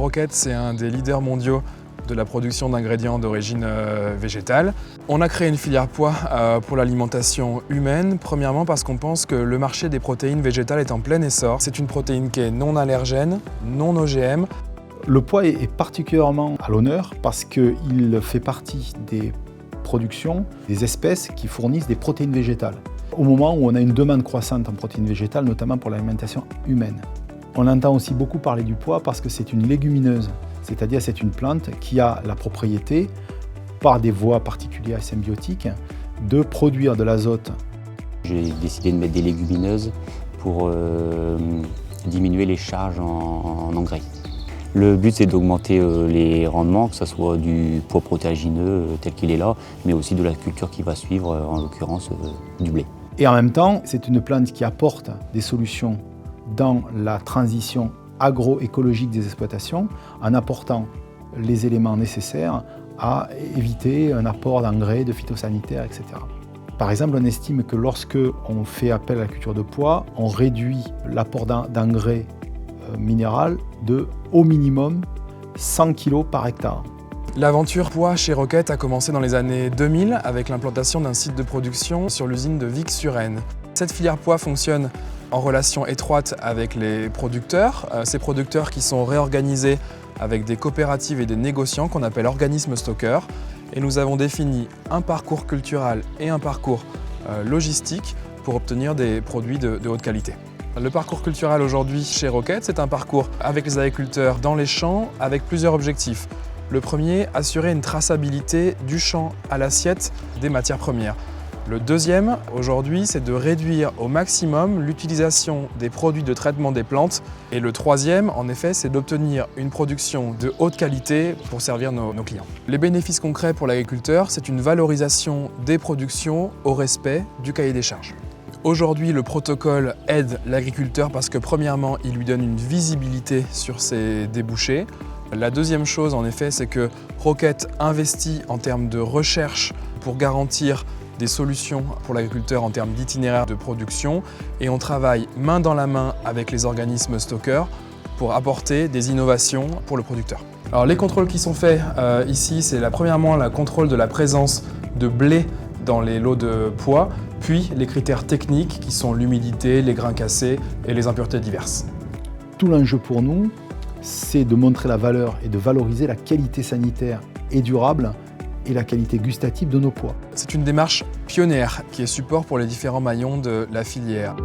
Roquette, c'est un des leaders mondiaux de la production d'ingrédients d'origine végétale. On a créé une filière pois pour l'alimentation humaine, premièrement parce qu'on pense que le marché des protéines végétales est en plein essor. C'est une protéine qui est non allergène, non OGM. Le pois est particulièrement à l'honneur parce qu'il fait partie des productions, des espèces qui fournissent des protéines végétales. Au moment où on a une demande croissante en protéines végétales, notamment pour l'alimentation humaine. On entend aussi beaucoup parler du pois parce que c'est une légumineuse, c'est-à-dire c'est une plante qui a la propriété, par des voies particulières et symbiotiques, de produire de l'azote. J'ai décidé de mettre des légumineuses pour diminuer les charges en engrais. Le but, c'est d'augmenter les rendements, que ce soit du pois protéagineux tel qu'il est là, mais aussi de la culture qui va suivre, en l'occurrence du blé. Et en même temps, c'est une plante qui apporte des solutions dans la transition agroécologique des exploitations, en apportant les éléments nécessaires à éviter un apport d'engrais, de phytosanitaires, etc. Par exemple, on estime que lorsque on fait appel à la culture de pois, on réduit l'apport d'engrais minéral de, au minimum, 100 kg par hectare. L'aventure pois chez Roquette a commencé dans les années 2000 avec l'implantation d'un site de production sur l'usine de Vic-sur-Aisne. Cette filière pois fonctionne en relation étroite avec les producteurs, ces producteurs qui sont réorganisés avec des coopératives et des négociants qu'on appelle organismes stockeurs. Et nous avons défini un parcours culturel et un parcours logistique pour obtenir des produits de haute qualité. Le parcours culturel aujourd'hui chez Roquette, c'est un parcours avec les agriculteurs dans les champs avec plusieurs objectifs. Le premier, assurer une traçabilité du champ à l'assiette des matières premières. Le deuxième, aujourd'hui, c'est de réduire au maximum l'utilisation des produits de traitement des plantes. Et le troisième, en effet, c'est d'obtenir une production de haute qualité pour servir nos clients. Les bénéfices concrets pour l'agriculteur, c'est une valorisation des productions au respect du cahier des charges. Aujourd'hui, le protocole aide l'agriculteur parce que premièrement, il lui donne une visibilité sur ses débouchés. La deuxième chose, en effet, c'est que Roquette investit en termes de recherche pour garantir des solutions pour l'agriculteur en termes d'itinéraire de production et on travaille main dans la main avec les organismes stockeurs pour apporter des innovations pour le producteur. Alors les contrôles qui sont faits ici, c'est premièrement le contrôle de la présence de blé dans les lots de pois, puis les critères techniques qui sont l'humidité, les grains cassés et les impuretés diverses. Tout l'enjeu pour nous, c'est de montrer la valeur et de valoriser la qualité sanitaire et durable et la qualité gustative de nos pois. C'est une démarche pionnière qui est support pour les différents maillons de la filière.